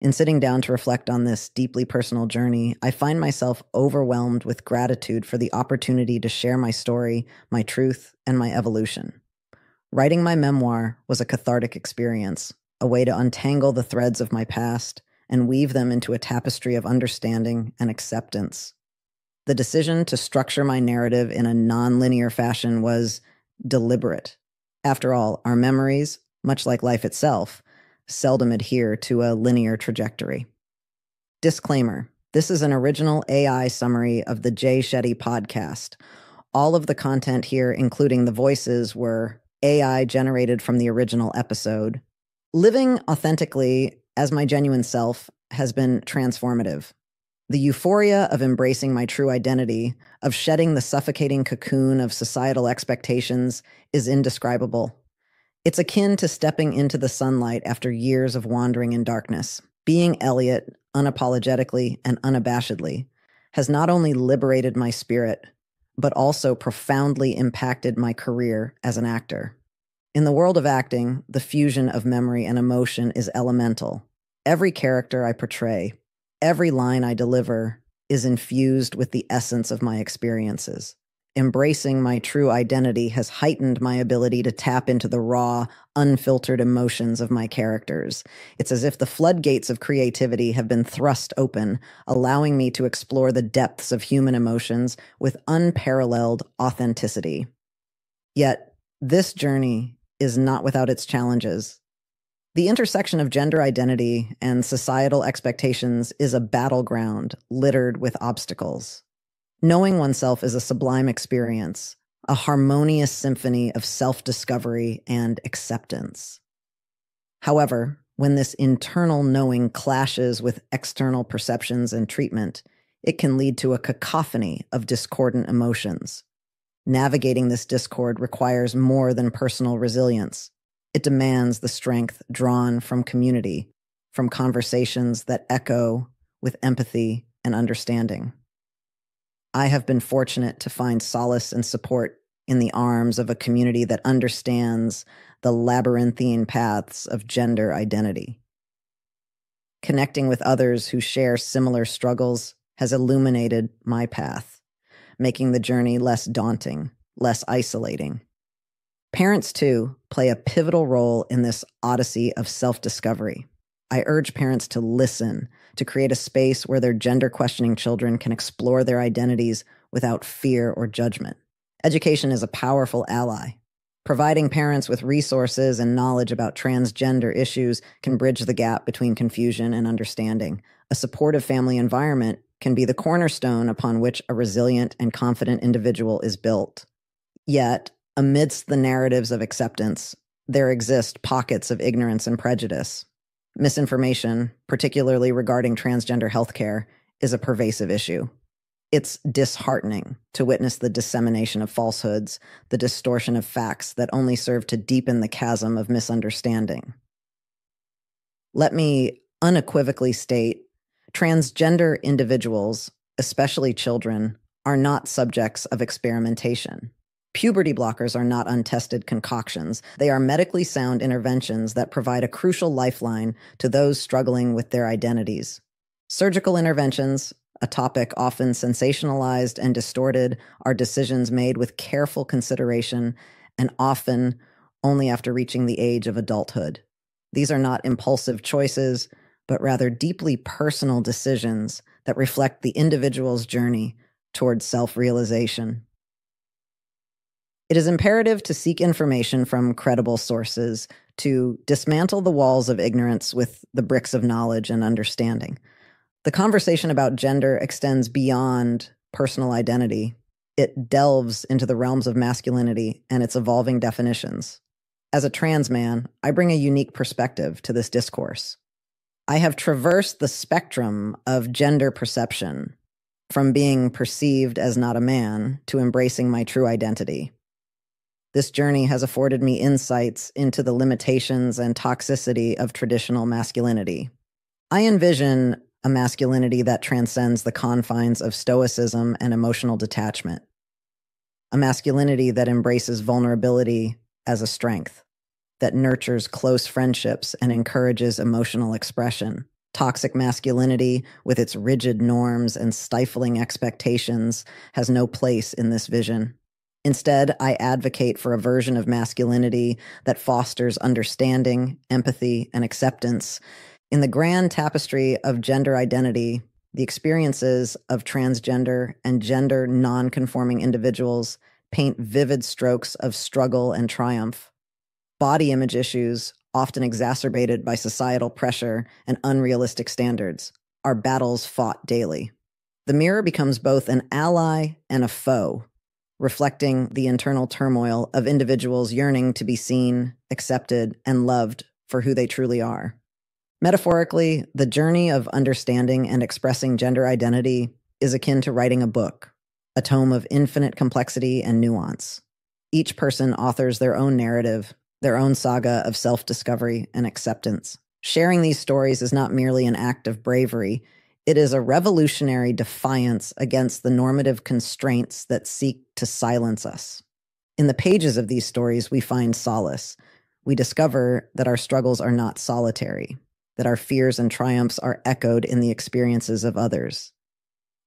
In sitting down to reflect on this deeply personal journey, I find myself overwhelmed with gratitude for the opportunity to share my story, my truth, and my evolution. Writing my memoir was a cathartic experience, a way to untangle the threads of my past and weave them into a tapestry of understanding and acceptance. The decision to structure my narrative in a non-linear fashion was deliberate. After all, our memories, much like life itself, seldom adhere to a linear trajectory. Disclaimer: this is an original AI summary of the Jay Shetty podcast. All of the content here, including the voices, were AI generated from the original episode. Living authentically as my genuine self has been transformative. The euphoria of embracing my true identity, of shedding the suffocating cocoon of societal expectations, is indescribable. It's akin to stepping into the sunlight after years of wandering in darkness. Being Elliot, unapologetically and unabashedly, has not only liberated my spirit, but also profoundly impacted my career as an actor. In the world of acting, the fusion of memory and emotion is elemental. Every character I portray, every line I deliver, is infused with the essence of my experiences. Embracing my true identity has heightened my ability to tap into the raw, unfiltered emotions of my characters. It's as if the floodgates of creativity have been thrust open, allowing me to explore the depths of human emotions with unparalleled authenticity. Yet, this journey is not without its challenges. The intersection of gender identity and societal expectations is a battleground littered with obstacles. Knowing oneself is a sublime experience, a harmonious symphony of self-discovery and acceptance. However, when this internal knowing clashes with external perceptions and treatment, it can lead to a cacophony of discordant emotions. Navigating this discord requires more than personal resilience. It demands the strength drawn from community, from conversations that echo with empathy and understanding. I have been fortunate to find solace and support in the arms of a community that understands the labyrinthine paths of gender identity. Connecting with others who share similar struggles has illuminated my path, making the journey less daunting, less isolating. Parents, too, play a pivotal role in this odyssey of self-discovery. I urge parents to listen, to create a space where their gender-questioning children can explore their identities without fear or judgment. Education is a powerful ally. Providing parents with resources and knowledge about transgender issues can bridge the gap between confusion and understanding. A supportive family environment can be the cornerstone upon which a resilient and confident individual is built. Yet, amidst the narratives of acceptance, there exist pockets of ignorance and prejudice. Misinformation, particularly regarding transgender healthcare, is a pervasive issue. It's disheartening to witness the dissemination of falsehoods, the distortion of facts that only serve to deepen the chasm of misunderstanding. Let me unequivocally state, transgender individuals, especially children, are not subjects of experimentation. Puberty blockers are not untested concoctions. They are medically sound interventions that provide a crucial lifeline to those struggling with their identities. Surgical interventions, a topic often sensationalized and distorted, are decisions made with careful consideration and often only after reaching the age of adulthood. These are not impulsive choices, but rather deeply personal decisions that reflect the individual's journey towards self-realization. It is imperative to seek information from credible sources, to dismantle the walls of ignorance with the bricks of knowledge and understanding. The conversation about gender extends beyond personal identity. It delves into the realms of masculinity and its evolving definitions. As a trans man, I bring a unique perspective to this discourse. I have traversed the spectrum of gender perception, from being perceived as not a man to embracing my true identity. This journey has afforded me insights into the limitations and toxicity of traditional masculinity. I envision a masculinity that transcends the confines of stoicism and emotional detachment. A masculinity that embraces vulnerability as a strength, that nurtures close friendships and encourages emotional expression. Toxic masculinity, with its rigid norms and stifling expectations, has no place in this vision. Instead, I advocate for a version of masculinity that fosters understanding, empathy, and acceptance. In the grand tapestry of gender identity, the experiences of transgender and gender non-conforming individuals paint vivid strokes of struggle and triumph. Body image issues, often exacerbated by societal pressure and unrealistic standards, are battles fought daily. The mirror becomes both an ally and a foe, reflecting the internal turmoil of individuals yearning to be seen, accepted, and loved for who they truly are. Metaphorically, the journey of understanding and expressing gender identity is akin to writing a book, a tome of infinite complexity and nuance. Each person authors their own narrative, their own saga of self-discovery and acceptance. Sharing these stories is not merely an act of bravery, it is a revolutionary defiance against the normative constraints that seek to silence us. In the pages of these stories, we find solace. We discover that our struggles are not solitary, that our fears and triumphs are echoed in the experiences of others.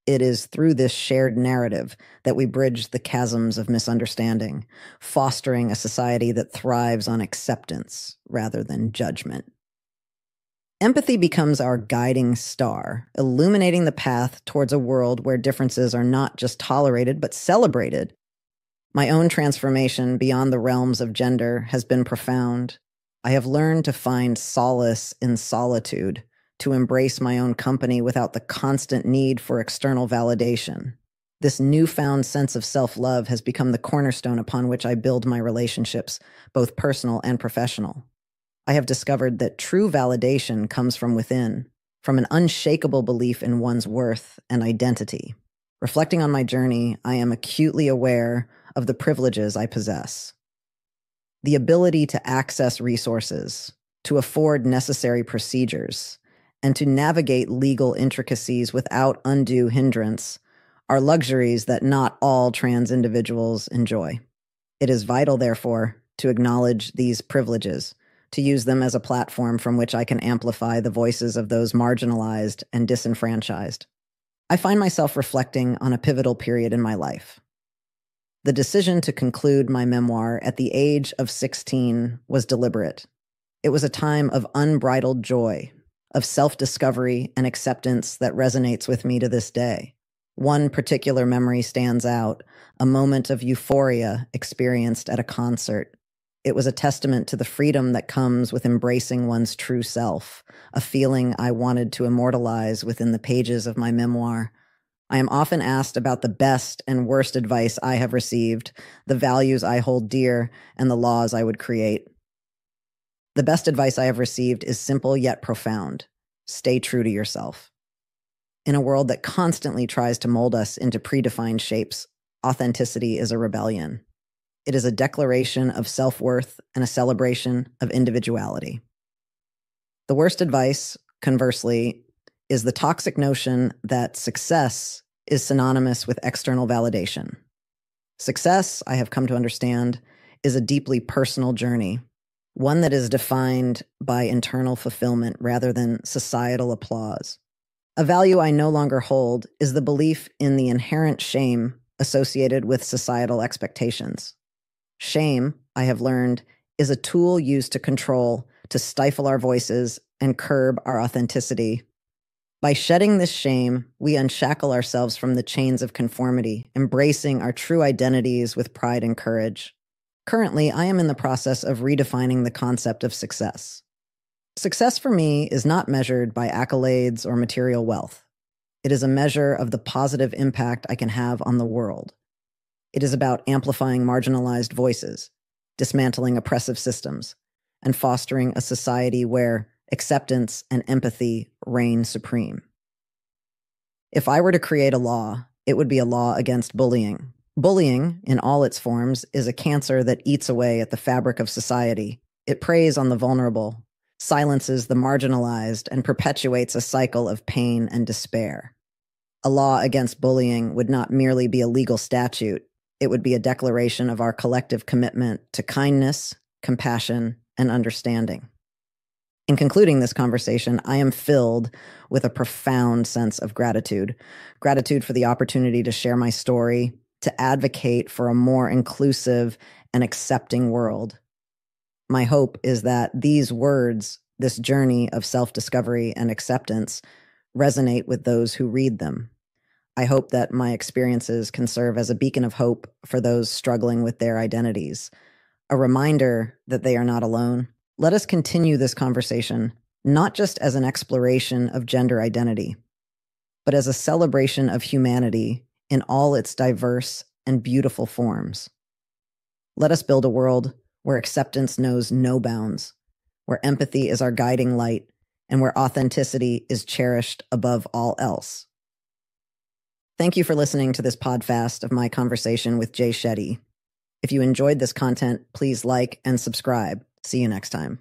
It is through this shared narrative that we bridge the chasms of misunderstanding, fostering a society that thrives on acceptance rather than judgment. Empathy becomes our guiding star, illuminating the path towards a world where differences are not just tolerated, but celebrated. My own transformation beyond the realms of gender has been profound. I have learned to find solace in solitude, to embrace my own company without the constant need for external validation. This newfound sense of self-love has become the cornerstone upon which I build my relationships, both personal and professional. I have discovered that true validation comes from within, from an unshakable belief in one's worth and identity. Reflecting on my journey, I am acutely aware of the privileges I possess. The ability to access resources, to afford necessary procedures, and to navigate legal intricacies without undue hindrance are luxuries that not all trans individuals enjoy. It is vital, therefore, to acknowledge these privileges, to use them as a platform from which I can amplify the voices of those marginalized and disenfranchised. I find myself reflecting on a pivotal period in my life. The decision to conclude my memoir at the age of 16 was deliberate. It was a time of unbridled joy, of self-discovery and acceptance that resonates with me to this day. One particular memory stands out, a moment of euphoria experienced at a concert. It was a testament to the freedom that comes with embracing one's true self, a feeling I wanted to immortalize within the pages of my memoir. I am often asked about the best and worst advice I have received, the values I hold dear, and the laws I would create. The best advice I have received is simple yet profound. Stay true to yourself. In a world that constantly tries to mold us into predefined shapes, authenticity is a rebellion. It is a declaration of self-worth and a celebration of individuality. The worst advice, conversely, is the toxic notion that success is synonymous with external validation. Success, I have come to understand, is a deeply personal journey, one that is defined by internal fulfillment rather than societal applause. A value I no longer hold is the belief in the inherent shame associated with societal expectations. Shame, I have learned, is a tool used to control, to stifle our voices, and curb our authenticity. By shedding this shame, we unshackle ourselves from the chains of conformity, embracing our true identities with pride and courage. Currently, I am in the process of redefining the concept of success. Success for me is not measured by accolades or material wealth. It is a measure of the positive impact I can have on the world. It is about amplifying marginalized voices, dismantling oppressive systems, and fostering a society where acceptance and empathy reign supreme. If I were to create a law, it would be a law against bullying. Bullying, in all its forms, is a cancer that eats away at the fabric of society. It preys on the vulnerable, silences the marginalized, and perpetuates a cycle of pain and despair. A law against bullying would not merely be a legal statute. It would be a declaration of our collective commitment to kindness, compassion, and understanding. In concluding this conversation, I am filled with a profound sense of gratitude. Gratitude for the opportunity to share my story, to advocate for a more inclusive and accepting world. My hope is that these words, this journey of self-discovery and acceptance, resonate with those who read them. I hope that my experiences can serve as a beacon of hope for those struggling with their identities, a reminder that they are not alone. Let us continue this conversation, not just as an exploration of gender identity, but as a celebration of humanity in all its diverse and beautiful forms. Let us build a world where acceptance knows no bounds, where empathy is our guiding light, and where authenticity is cherished above all else. Thank you for listening to this PodFast of my conversation with Jay Shetty. If you enjoyed this content, please like and subscribe. See you next time.